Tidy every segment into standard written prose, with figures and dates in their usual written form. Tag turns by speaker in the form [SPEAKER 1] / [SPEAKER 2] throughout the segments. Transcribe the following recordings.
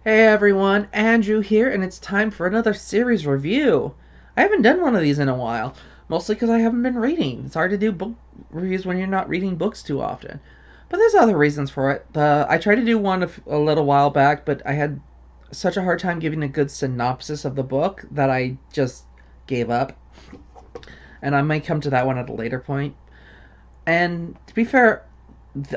[SPEAKER 1] Hey everyone, Andrew here, and it's time for another series review. I haven't done one of these in a while, mostly because I haven't been reading. It's hard to do book reviews when you're not reading books too often. But there's other reasons for it. I tried to do one a little while back, but I had such a hard time giving a good synopsis of the book that I just gave up. And I might come to that one at a later point. And to be fair,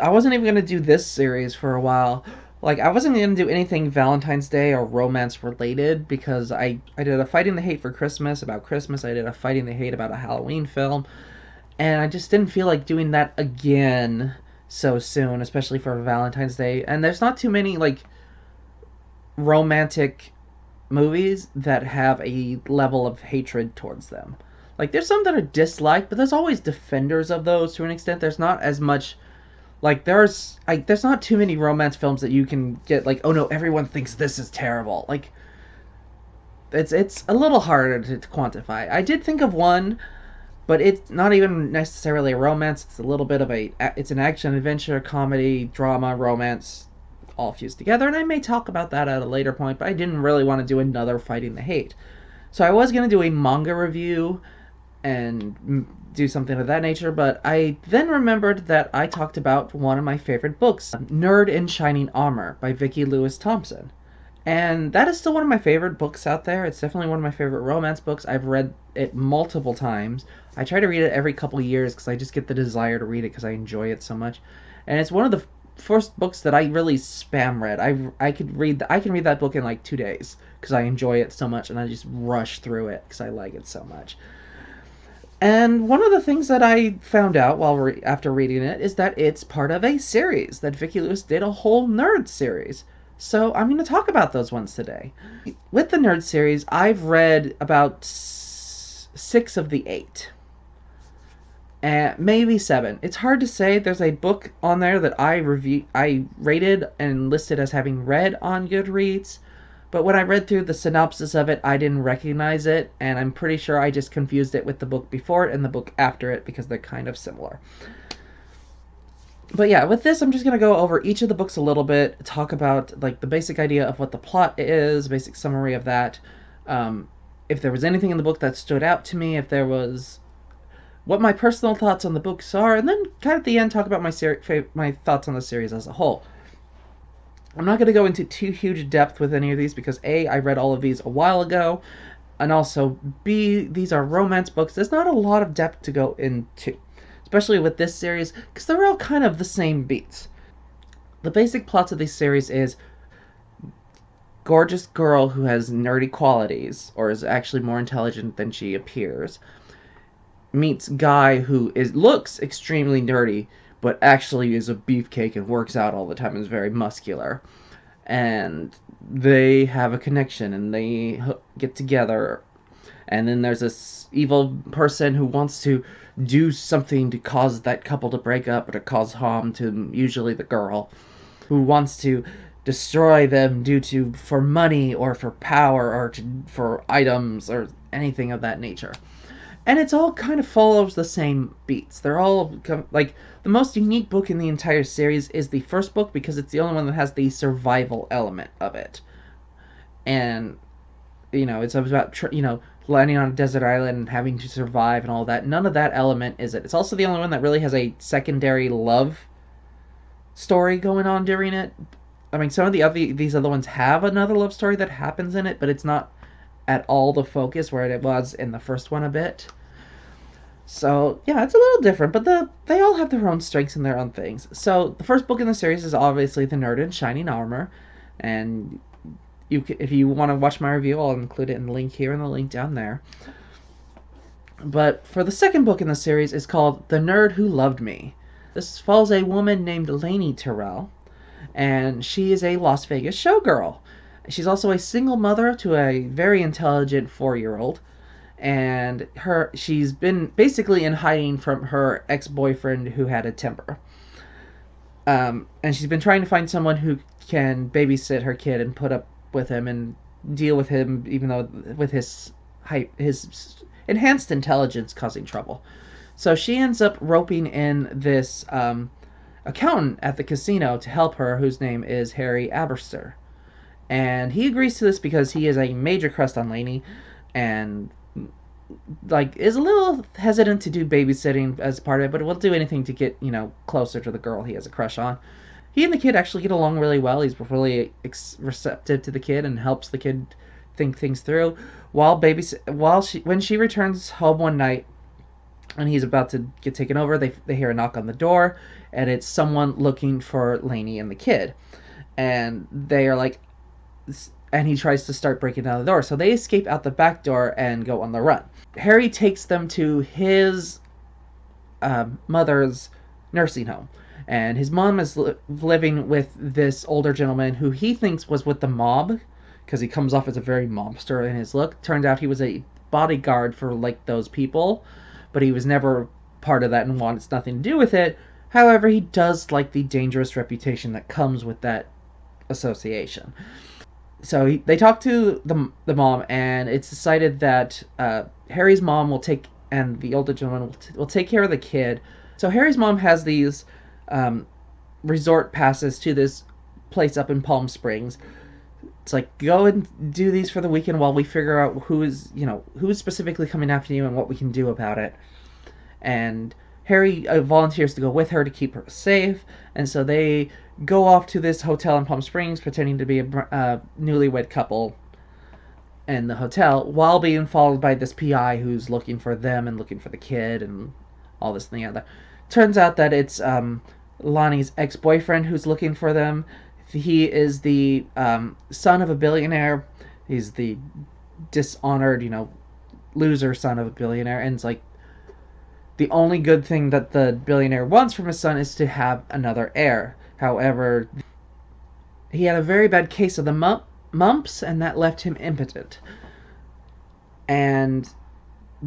[SPEAKER 1] I wasn't even going to do this series for a while. Like, I wasn't going to do anything Valentine's Day or romance related because I did a Fighting the Hate for Christmas about Christmas. I did a Fighting the Hate about a Halloween film. And I just didn't feel like doing that again so soon, especially for Valentine's Day. And there's not too many, like, romantic movies that have a level of hatred towards them. Like, there's some that are disliked, but there's always defenders of those to an extent. There's not as much there's not too many romance films that you can get like, oh no, everyone thinks this is terrible. Like, it's a little harder to quantify. I did think of one, but it's not even necessarily a romance. It's a little bit of it's an action adventure comedy drama romance all fused together, and I may talk about that at a later point, but I didn't really want to do another Fighting the Hate. So I was going to do a manga review and do something of that nature, but I then remembered that I talked about one of my favorite books, Nerd in Shining Armor by Vicki Thompson. And that is still one of my favorite books out there. It's definitely one of my favorite romance books. I've read it multiple times. I try to read it every couple years because I just get the desire to read it because I enjoy it so much. And it's one of the first books that I really spam read. I can read that book in like 2 days because I enjoy it so much, and I just rush through it because I like it so much. And one of the things that I found out after reading it is that it's part of a series, that Vicki Lewis did a whole nerd series. So I'm going to talk about those ones today. With the nerd series, I've read about 6 of the 8. And maybe 7. It's hard to say. There's a book on there that I rated and listed as having read on Goodreads. But when I read through the synopsis of it, I didn't recognize it, and I'm pretty sure I just confused it with the book before it and the book after it because they're kind of similar. But yeah, with this, I'm just going to go over each of the books a little bit, talk about like the basic idea of what the plot is, basic summary of that, if there was anything in the book that stood out to me, if there was what my personal thoughts on the books are, and then kind of at the end talk about my thoughts on the series as a whole. I'm not going to go into too huge depth with any of these because A, I read all of these a while ago, and also B, these are romance books. There's not a lot of depth to go into, especially with this series, because they're all kind of the same beats. The basic plot of this series is gorgeous girl who has nerdy qualities, or is actually more intelligent than she appears, meets guy who looks extremely nerdy, but actually is a beefcake and works out all the time and is very muscular. And they have a connection and they get together. And then there's this evil person who wants to do something to cause that couple to break up or to cause harm to usually the girl, who wants to destroy them for money or for power or for items or anything of that nature. And it's all kind of follows the same beats. They're all like, the most unique book in the entire series is the first book because it's the only one that has the survival element of it. And it's about landing on a desert island and having to survive and all that. None of that element is it. It's also the only one that really has a secondary love story going on during it. I mean, some of these other ones have another love story that happens in it, but it's not at all the focus where it was in the first one a bit. So, yeah, it's a little different, but they all have their own strengths and their own things. So, the first book in the series is obviously The Nerd in Shining Armor, and if you want to watch my review, I'll include it in the link here and the link down there. But for the second book in the series is called The Nerd Who Loved Me. This follows a woman named Lainey Terrell, and she is a Las Vegas showgirl. She's also a single mother to a very intelligent 4-year-old, and she's been basically in hiding from her ex-boyfriend who had a temper. And she's been trying to find someone who can babysit her kid and put up with him and deal with him, even though with his enhanced intelligence causing trouble. So she ends up roping in this accountant at the casino to help her, whose name is Harry Aberster. And he agrees to this because he is a major crush on Lainey, and like is a little hesitant to do babysitting as part of it, but will do anything to get closer to the girl he has a crush on. He and the kid actually get along really well. He's really receptive to the kid and helps the kid think things through. When she returns home one night and he's about to get taken over, they hear a knock on the door, and it's someone looking for Lainey and the kid, and they are like, and he tries to start breaking down the door. So they escape out the back door and go on the run. Harry takes them to his mother's nursing home. And his mom is living with this older gentleman who he thinks was with the mob, because he comes off as a very mobster in his look. Turns out he was a bodyguard for like those people, but he was never part of that and wants nothing to do with it. However, he does like the dangerous reputation that comes with that association. So they talk to the mom, and it's decided that Harry's mom will take, and the older gentleman will take care of the kid. So Harry's mom has these resort passes to this place up in Palm Springs. It's like, go and do these for the weekend while we figure out who's specifically coming after you and what we can do about it. And Harry volunteers to go with her to keep her safe, and so they go off to this hotel in Palm Springs, pretending to be a newlywed couple in the hotel, while being followed by this PI who's looking for them and looking for the kid and all this and the other. Turns out that it's Lonnie's ex-boyfriend who's looking for them. He is the son of a billionaire. He's the dishonored, loser son of a billionaire, and it's like the only good thing that the billionaire wants from his son is to have another heir. However, he had a very bad case of the mumps, and that left him impotent. And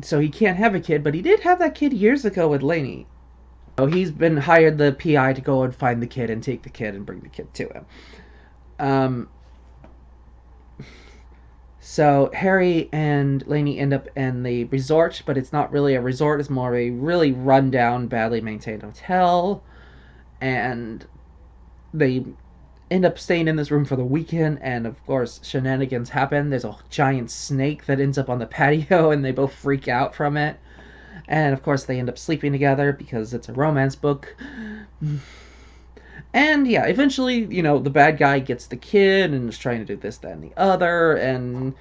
[SPEAKER 1] so he can't have a kid, but he did have that kid years ago with Lainey. So he's been hired the PI to go and find the kid and take the kid and bring the kid to him. So Harry and Lainey end up in the resort, but it's not really a resort. It's more of a really run-down, badly maintained hotel. And they end up staying in this room for the weekend, and of course shenanigans happen. There's a giant snake that ends up on the patio, and they both freak out from it. And of course they end up sleeping together because it's a romance book. And yeah, eventually, the bad guy gets the kid and is trying to do this, that, and the other, and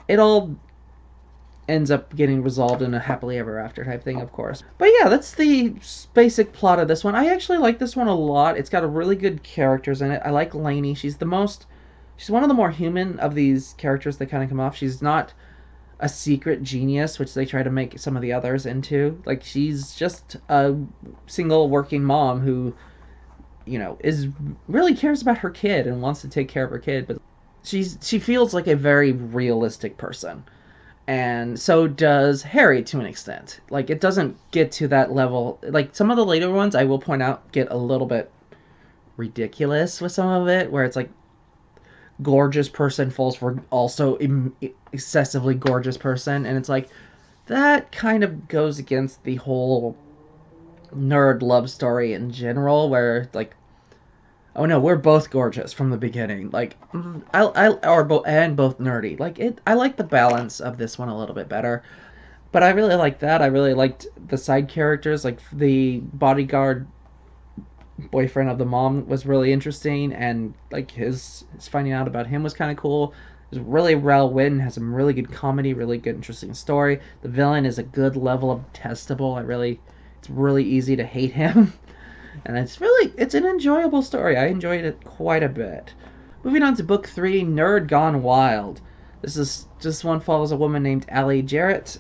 [SPEAKER 1] it all ends up getting resolved in a happily ever after type thing, of course. But yeah, that's the basic plot of this one. I actually like this one a lot. It's got a really good characters in it. I like Lainey. She's one of the more human of these characters that kind of come off. She's not a secret genius, which they try to make some of the others into. Like, she's just a single working mom who is really cares about her kid and wants to take care of her kid, but she feels like a very realistic person. And so does Harry to an extent. Like, it doesn't get to that level. Like, some of the later ones, I will point out, get a little bit ridiculous with some of it, where it's like gorgeous person falls for also excessively gorgeous person, and it's like that kind of goes against the whole nerd love story in general, where like, oh no, we're both gorgeous from the beginning. Like, both nerdy. Like, I like the balance of this one a little bit better. But I really liked that. I really liked the side characters. Like, the bodyguard boyfriend of the mom was really interesting, and like his finding out about him was kind of cool. It was really well written, has some really good comedy, really good interesting story. The villain is a good level of detestable. It's really easy to hate him. And it's an enjoyable story. I enjoyed it quite a bit. Moving on to book 3, Nerd Gone Wild. This one follows a woman named Allie Jarrett.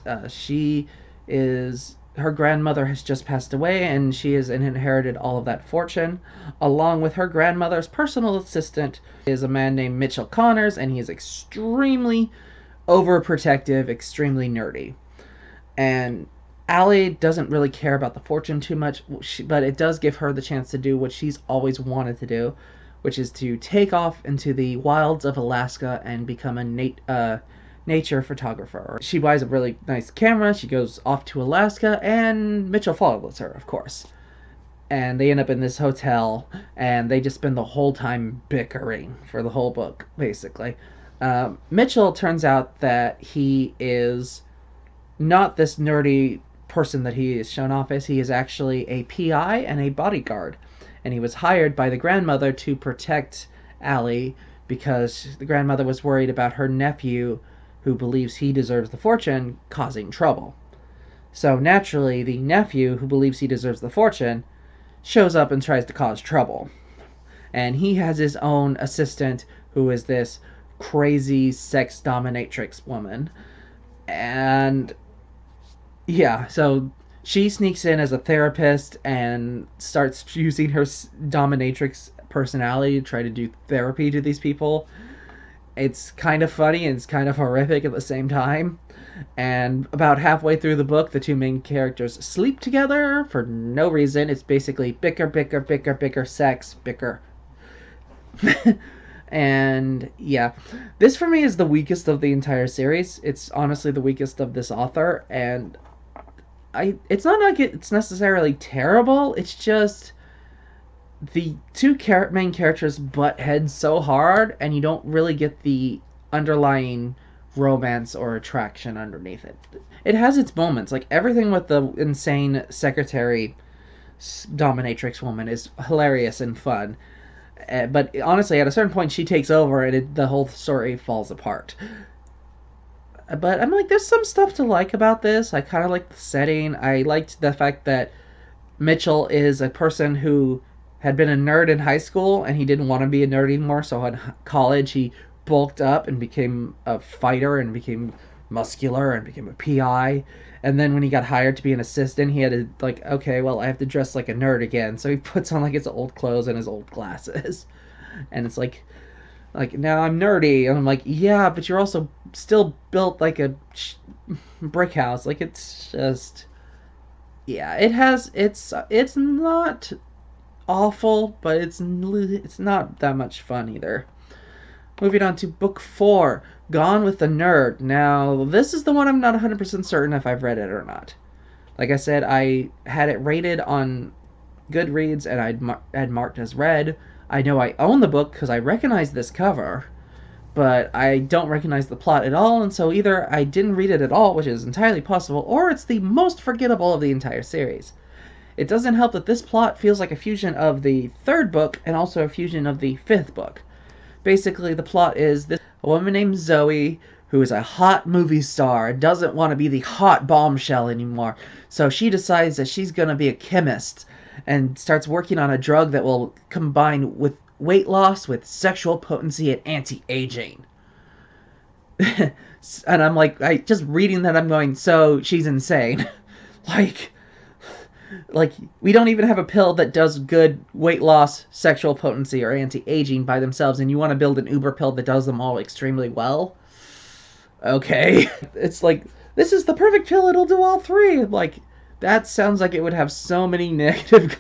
[SPEAKER 1] Her grandmother has just passed away, and she has inherited all of that fortune. Along with her grandmother's personal assistant is a man named Mitchell Connors, and he is extremely overprotective, extremely nerdy. And Allie doesn't really care about the fortune too much, but it does give her the chance to do what she's always wanted to do, which is to take off into the wilds of Alaska and become a nature photographer. She buys a really nice camera, she goes off to Alaska, and Mitchell follows her, of course. and they end up in this hotel, and they just spend the whole time bickering for the whole book, basically. Mitchell turns out that he is not this nerdy person that he is shown off as. He is actually a PI and a bodyguard, and he was hired by the grandmother to protect Allie because the grandmother was worried about her nephew, who believes he deserves the fortune, causing trouble. So naturally, the nephew, who believes he deserves the fortune, shows up and tries to cause trouble. And he has his own assistant, who is this crazy sex dominatrix woman. And yeah, so she sneaks in as a therapist and starts using her dominatrix personality to try to do therapy to these people. It's kind of funny and it's kind of horrific at the same time. And about halfway through the book, the two main characters sleep together for no reason. It's basically bicker, bicker, bicker, bicker, sex, bicker. And yeah, this for me is the weakest of the entire series. It's honestly the weakest of this author, and it's not like it's necessarily terrible. It's just the two main characters butt heads so hard, and you don't really get the underlying romance or attraction underneath it. It has its moments, like everything with the insane secretary dominatrix woman is hilarious and fun. But honestly, at a certain point, she takes over, and the whole story falls apart. But I'm like, there's some stuff to like about this. I kind of like the setting. I liked the fact that Mitchell is a person who had been a nerd in high school, and he didn't want to be a nerd anymore, so in college he bulked up and became a fighter and became muscular and became a PI. And then when he got hired to be an assistant, he had to, like, okay, well, I have to dress like a nerd again. So he puts on, like, his old clothes and his old glasses. And it's like, now I'm nerdy. And I'm like, yeah, but you're also still built like a brick house. Like, it's just, yeah, it's not awful, but it's not that much fun either. Moving on to book 4, Gone with the Nerd. Now, this is the one I'm not 100% certain if I've read it or not. Like I said, I had it rated on Goodreads, and I had marked as read. I know I own the book because I recognize this cover, but I don't recognize the plot at all, and so either I didn't read it at all, which is entirely possible, or it's the most forgettable of the entire series. It doesn't help that this plot feels like a fusion of the 3rd book and also a fusion of the 5th book. Basically, the plot is this: a woman named Zoe, who is a hot movie star, doesn't want to be the hot bombshell anymore. So she decides that she's going to be a chemist and starts working on a drug that will combine with weight loss with sexual potency and anti-aging. And I'm like, just reading that, I'm going, so she's insane. Like, we don't even have a pill that does good weight loss, sexual potency, or anti-aging by themselves, and you want to build an Uber pill that does them all extremely well? Okay. It's like, this is the perfect pill, it'll do all 3. Like, that sounds like it would have so many negative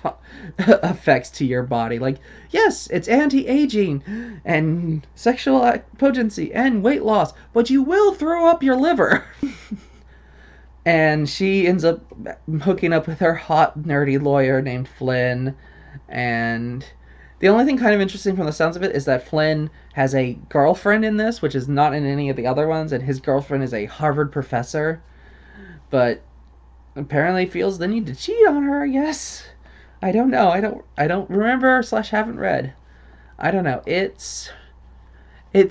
[SPEAKER 1] effects to your body. Like, yes, it's anti-aging, and sexual potency, and weight loss, but you will throw up your liver. And she ends up hooking up with her hot, nerdy lawyer named Flynn. And the only thing kind of interesting from the sounds of it is that Flynn has a girlfriend in this, which is not in any of the other ones. And his girlfriend is a Harvard professor. But apparently feels the need to cheat on her, I guess. I don't know. I don't remember / haven't read. I don't know. It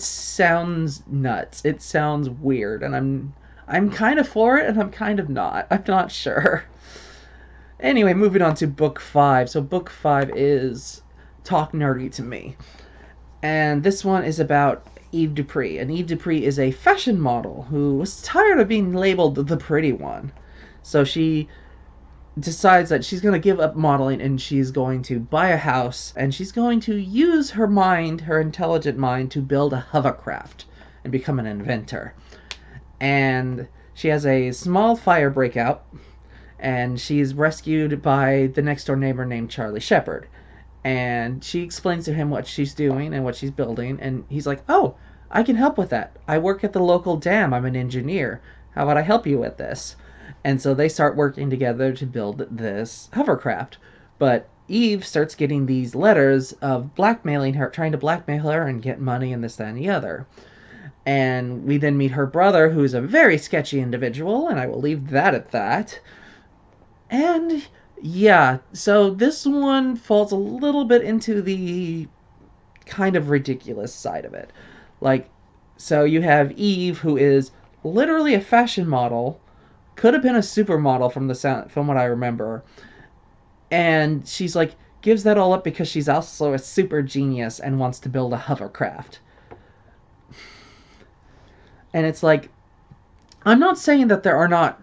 [SPEAKER 1] sounds nuts. It sounds weird. And I'm kind of for it, and I'm kind of not. I'm not sure. Anyway, moving on to book 5. So book 5 is Talk Nerdy to Me. And this one is about Eve Dupree. And Eve Dupree is a fashion model who was tired of being labeled the pretty one. So she decides that she's going to give up modeling, and she's going to buy a house, and she's going to use her mind, her intelligent mind, to build a hovercraft and become an inventor. And she has a small fire breakout, and she's rescued by the next door neighbor named Charlie Shepard. And she explains to him what she's doing and what she's building, and he's like, oh, I can help with that. I work at the local dam. I'm an engineer. How about I help you with this? And so they start working together to build this hovercraft. But Eve starts getting these letters of blackmailing her, trying to blackmail her and get money and this, that, and the other. And we then meet her brother, who's a very sketchy individual, and I will leave that at that. And yeah, so this one falls a little bit into the kind of ridiculous side of it. Like, so you have Eve, who is literally a fashion model, could have been a supermodel from what I remember, and she's like gives that all up because she's also a super genius and wants to build a hovercraft. And it's like, I'm not saying that there are not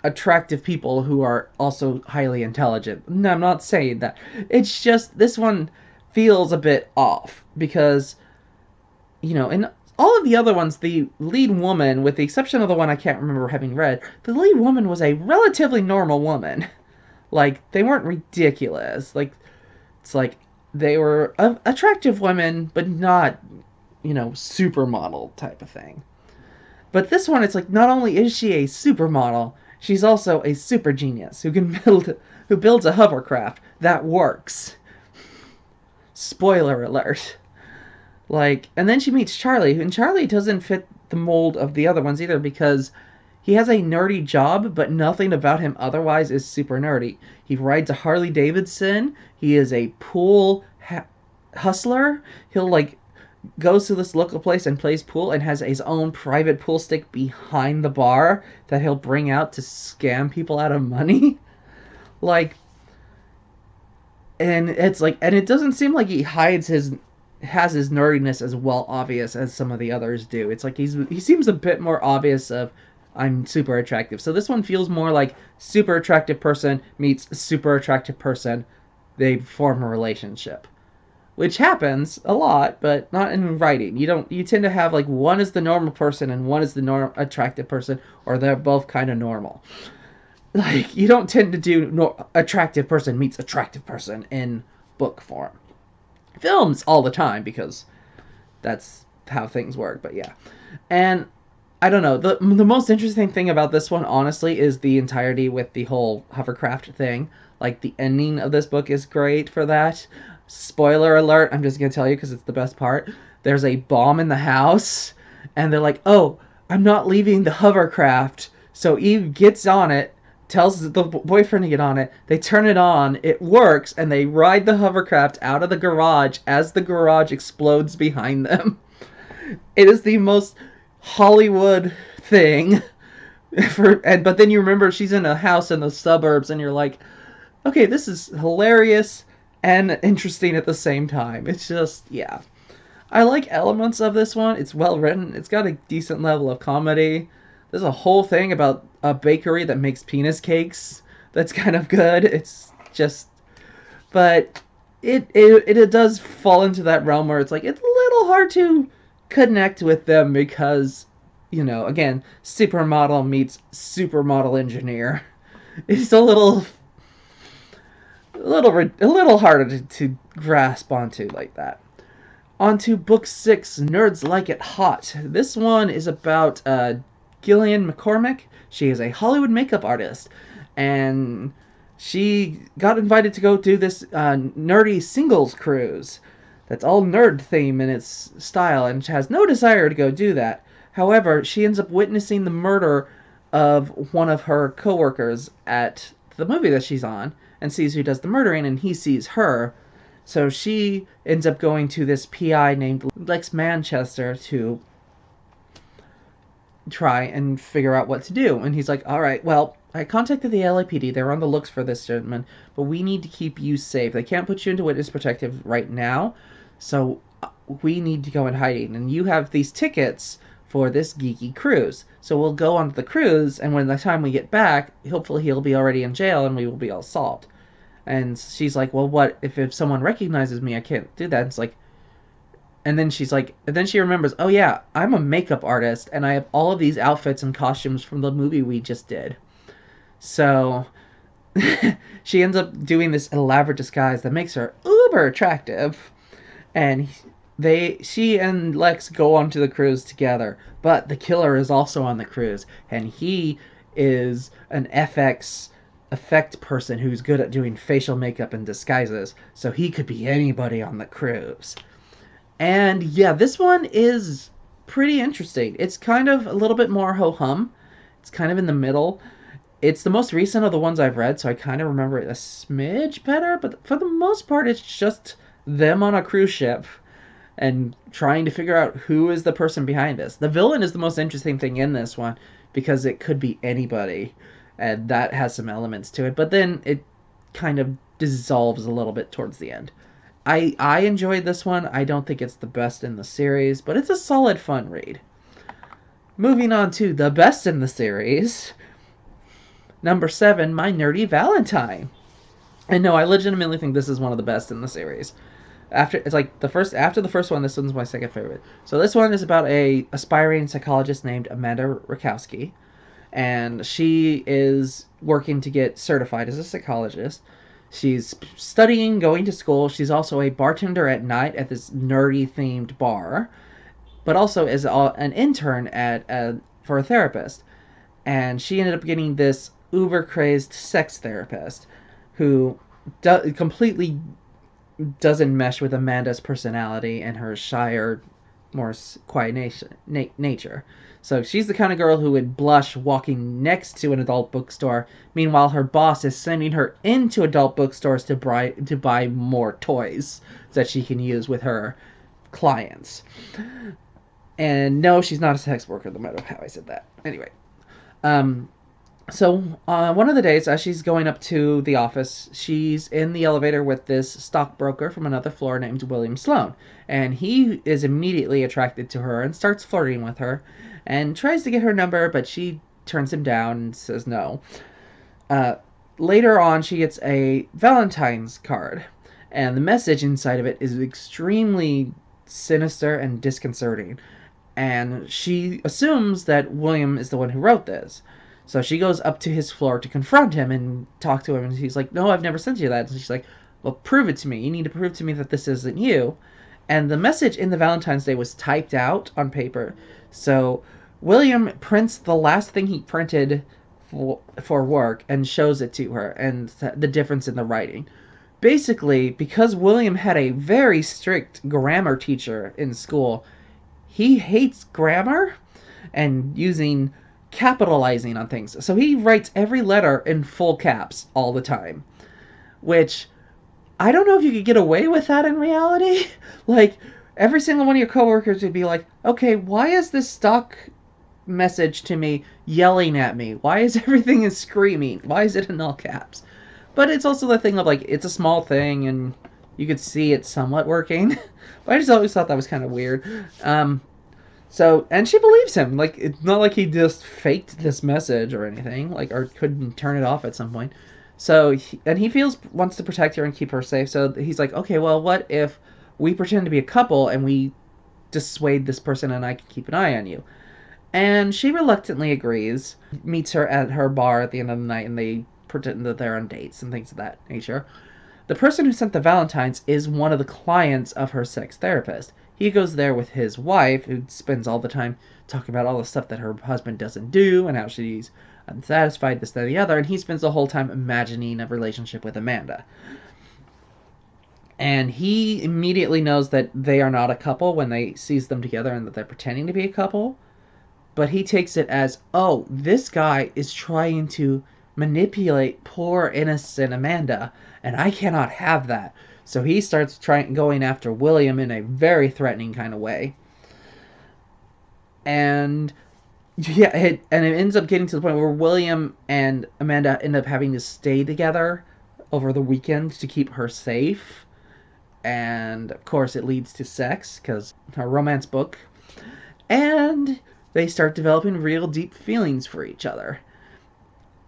[SPEAKER 1] attractive people who are also highly intelligent. No, I'm not saying that. It's just this one feels a bit off because, in all of the other ones, the lead woman, with the exception of the one I can't remember having read, the lead woman was a relatively normal woman. Like, they weren't ridiculous. Like, it's like they were attractive women, but not, supermodel type of thing. But this one, it's like, not only is she a supermodel, she's also a super genius who builds a hovercraft that works. Spoiler alert. Like, and then she meets Charlie, and Charlie doesn't fit the mold of the other ones either because he has a nerdy job, but nothing about him otherwise is super nerdy. He rides a Harley Davidson. He is a pool hustler. He'll goes to this local place and plays pool and has his own private pool stick behind the bar that he'll bring out to scam people out of money. And it's like, and it doesn't seem like he has his nerdiness as well obvious as some of the others do. It's like he seems a bit more obvious of, I'm super attractive. So this one feels more like super attractive person meets super attractive person. They form a relationship. Which happens a lot, but not in writing. You tend to have one is the normal person and one is the attractive person, or they're both kind of normal. You don't tend to do attractive person meets attractive person in book form. Films all the time because that's how things work, but yeah. And I don't know, the most interesting thing about this one, honestly, is the entirety with the whole hovercraft thing. The ending of this book is great for that. Spoiler alert, I'm just going to tell you because it's the best part. There's a bomb in the house, and they're like, oh, I'm not leaving the hovercraft. So Eve gets on it, tells the boyfriend to get on it. They turn it on, it works, and they ride the hovercraft out of the garage as the garage explodes behind them. It is the most Hollywood thing. But then you remember she's in a house in the suburbs, and you're like, okay, this is hilarious and interesting at the same time. It's just, yeah. I like elements of this one. It's well written. It's got a decent level of comedy. There's a whole thing about a bakery that makes penis cakes that's kind of good. It's just, but it does fall into that realm where it's like, it's a little hard to connect with them because, again, supermodel meets supermodel engineer. It's a little harder to grasp onto like that. On to book 6, Nerds Like It Hot. This one is about Gillian McCormick. She is a Hollywood makeup artist, and she got invited to go do this nerdy singles cruise that's all nerd theme in its style, and she has no desire to go do that. However, she ends up witnessing the murder of one of her coworkers at the movie that she's on, and sees who does the murdering, and he sees her. So she ends up going to this PI named Lex Manchester to try and figure out what to do. And he's like, all right, well, I contacted the LAPD. They're on the looks for this gentleman, but we need to keep you safe. They can't put you into witness protective right now, so we need to go in hiding. And you have these tickets for this geeky cruise. So we'll go on the cruise, and when the time we get back, hopefully he'll be already in jail and we will be all solved. And she's like, well, what if someone recognizes me? I can't do that. It's like, and then she's like, and then she remembers, oh yeah, I'm a makeup artist, and I have all of these outfits and costumes from the movie we just did. So she ends up doing this elaborate disguise that makes her uber attractive, and she and Lex go onto the cruise together. But the killer is also on the cruise, and he is an FX effect person who's good at doing facial makeup and disguises, so he could be anybody on the cruise. And yeah, this one is pretty interesting. It's kind of a little bit more ho-hum. It's kind of in the middle. It's the most recent of the ones I've read, so I kind of remember it a smidge better, but for the most part, it's just them on a cruise ship and trying to figure out who is the person behind this. The villain is the most interesting thing in this one because it could be anybody, and that has some elements to it, but then it kind of dissolves a little bit towards the end. I enjoyed this one. I don't think it's the best in the series, but it's a solid, fun read. Moving on to the best in the series. Number 7, My Nerdy Valentine. And no, I legitimately think this is one of the best in the series. After the first one, this one's my second favorite. So this one is about a aspiring psychologist named Amanda Rakowski, and she is working to get certified as a psychologist. She's studying, going to school. She's also a bartender at night at this nerdy themed bar, but also is an intern for a therapist. And she ended up getting this uber crazed sex therapist who completely doesn't mesh with Amanda's personality and her shyer, more quiet nature. So she's the kind of girl who would blush walking next to an adult bookstore. Meanwhile, her boss is sending her into adult bookstores to buy more toys that she can use with her clients. And no, she's not a sex worker, no matter how I said that. Anyway, so one of the days, as she's going up to the office, she's in the elevator with this stockbroker from another floor named William Sloan. And he is immediately attracted to her and starts flirting with her and tries to get her number, but she turns him down and says no. Later on, she gets a Valentine's card, and the message inside of it is extremely sinister and disconcerting. And she assumes that William is the one who wrote this. So she goes up to his floor to confront him and talk to him, and he's like, no, I've never sent you that. And she's like, well, prove it to me. You need to prove to me that this isn't you. And the message in the Valentine's Day was typed out on paper. So William prints the last thing he printed for work and shows it to her, and the difference in the writing. Basically, because William had a very strict grammar teacher in school, he hates grammar and capitalizing on things. So he writes every letter in full caps all the time, which I don't know if you could get away with that in reality. Like, every single one of your coworkers would be like, okay, why is this stock message to me yelling at me? Why is everything screaming? Why is it in all caps? But it's also the thing of, like, it's a small thing and you could see it somewhat working. But I just always thought that was kind of weird. So, and she believes him. Like, it's not like he just faked this message or anything, like, or couldn't turn it off at some point. So, he wants to protect her and keep her safe. So he's like, okay, well, what if we pretend to be a couple and we dissuade this person and I can keep an eye on you? And she reluctantly agrees, meets her at her bar at the end of the night, and they pretend that they're on dates and things of that nature. The person who sent the Valentines is one of the clients of her sex therapist. He goes there with his wife, who spends all the time talking about all the stuff that her husband doesn't do and how she's unsatisfied, this, that, and the other, and he spends the whole time imagining a relationship with Amanda. And he immediately knows that they are not a couple when they sees them together and that they're pretending to be a couple. But he takes it as, oh, this guy is trying to manipulate poor innocent Amanda, and I cannot have that. So he starts going after William in a very threatening kind of way. And yeah, it ends up getting to the point where William and Amanda end up having to stay together over the weekend to keep her safe. And of course it leads to sex, because her romance book. And they start developing real deep feelings for each other.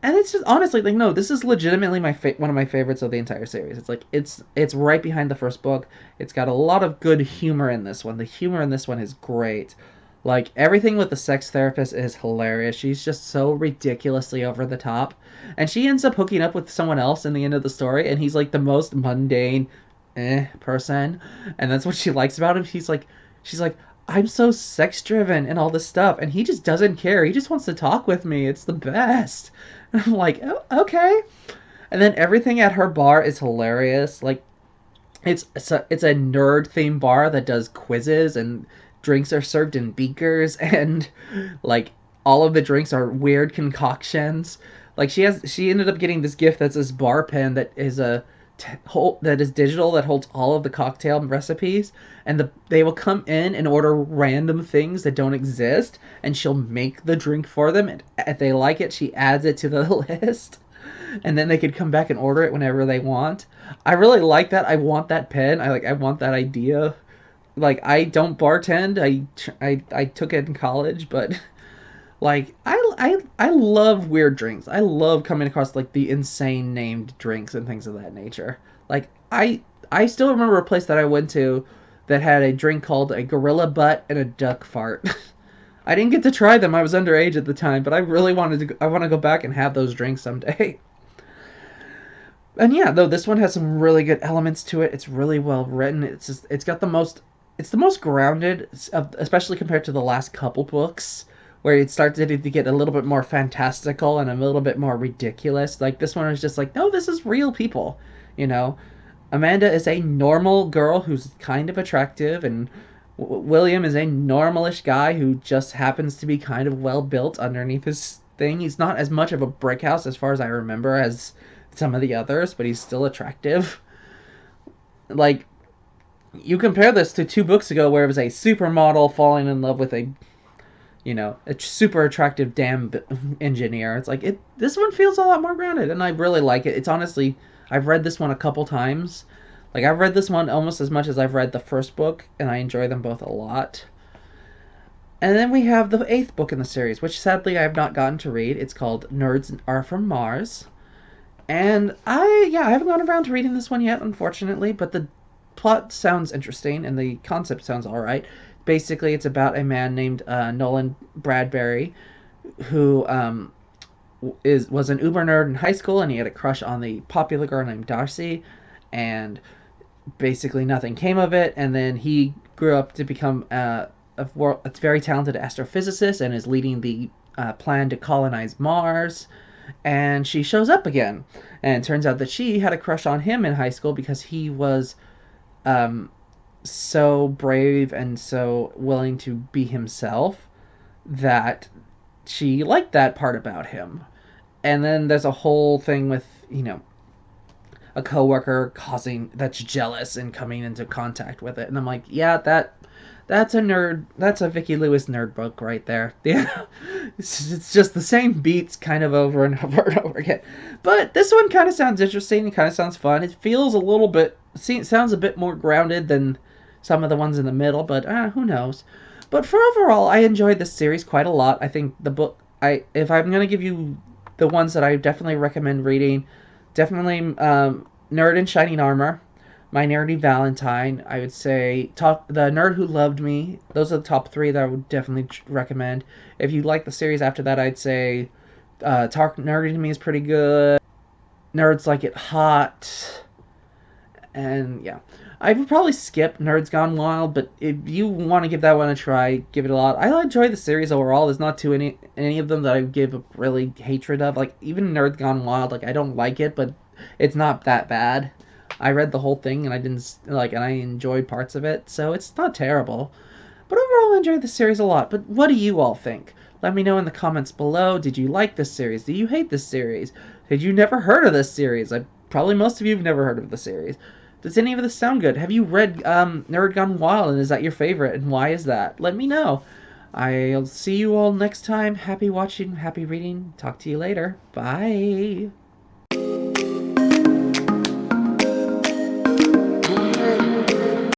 [SPEAKER 1] And it's just, honestly, like, no, this is legitimately one of my favorites of the entire series. It's like, it's right behind the first book. It's got a lot of good humor in this one. The humor in this one is great. Like, everything with the sex therapist is hilarious. She's just so ridiculously over the top. And she ends up hooking up with someone else in the end of the story, and he's like the most mundane person. And that's what she likes about him. She's like, I'm so sex driven and all this stuff, and he just doesn't care. He just wants to talk with me. It's the best. I'm like, oh, okay. And then everything at her bar is hilarious. Like, it's a nerd themed bar that does quizzes, and drinks are served in beakers, and like all of the drinks are weird concoctions. Like she ended up getting this gift that's this bar pen that is that is digital, that holds all of the cocktail recipes, and they will come in and order random things that don't exist, and she'll make the drink for them, and if they like it she adds it to the list, and then they could come back and order it whenever they want. I really like that. I want that pen. I want that idea. Like, I don't bartend. I took it in college, but like I love weird drinks. I love coming across like the insane named drinks and things of that nature. Like, I still remember a place that I went to that had a drink called a gorilla butt and a duck fart. I didn't get to try them. I was underage at the time, but I really wanted to. I want to go back and have those drinks someday. And yeah, though this one has some really good elements to it. It's really well written. It's got the most, it's the most grounded, especially compared to the last couple books, where it starts to get a little bit more fantastical and a little bit more ridiculous. Like, this one is just like, no, this is real people. You know, Amanda is a normal girl who's kind of attractive, and William is a normalish guy who just happens to be kind of well built underneath his thing. He's not as much of a brick house as far as I remember as some of the others, but he's still attractive. Like, you compare this to 2 books ago where it was a supermodel falling in love with a super attractive dam engineer. It's like, this one feels a lot more grounded, and I really like it. It's honestly, I've read this one a couple times. Like, I've read this one almost as much as I've read the first book, and I enjoy them both a lot. And then we have the 8th book in the series, which sadly I have not gotten to read. It's called Nerds Are From Mars. And I haven't gone around to reading this one yet, unfortunately, but the plot sounds interesting and the concept sounds alright. Basically, it's about a man named Nolan Bradbury, who was an uber nerd in high school, and he had a crush on the popular girl named Darcy, and basically nothing came of it. And then he grew up to become a very talented astrophysicist, and is leading the plan to colonize Mars. And she shows up again, and it turns out that she had a crush on him in high school because he was so brave and so willing to be himself that she liked that part about him. And then there's a whole thing with a coworker that's jealous and coming into contact with it, and I'm like, yeah, that's a nerd. That's a Vicki Lewis nerd book right there. Yeah, it's just the same beats kind of over and over and over again. But this one kind of sounds interesting. It kind of sounds fun. It feels a little bit, sounds a bit more grounded than some of the ones in the middle. But who knows? But for overall, I enjoyed this series quite a lot. I think the book, if I'm gonna give you the ones that I definitely recommend reading, definitely Nerd in Shining Armor, My Nerdy Valentine, I would say The Nerd Who Loved Me. Those are the top 3 that I would definitely recommend. If you like the series after that, I'd say Talk Nerdy to Me is pretty good. Nerds Like It Hot. And yeah, I would probably skip Nerds Gone Wild, but if you want to give that one a try, give it a lot. I enjoy the series overall. There's not any of them that I give a really hatred of. Like, even Nerds Gone Wild, like, I don't like it, but it's not that bad. I read the whole thing, and I enjoyed parts of it, so it's not terrible. But overall, I enjoyed the series a lot. But what do you all think? Let me know in the comments below. Did you like this series? Do you hate this series? Did you never heard of this series? Probably most of you have never heard of the series. Does any of this sound good? Have you read Nerd Gone Wild, and is that your favorite, and why is that? Let me know. I'll see you all next time. Happy watching, happy reading. Talk to you later. Bye.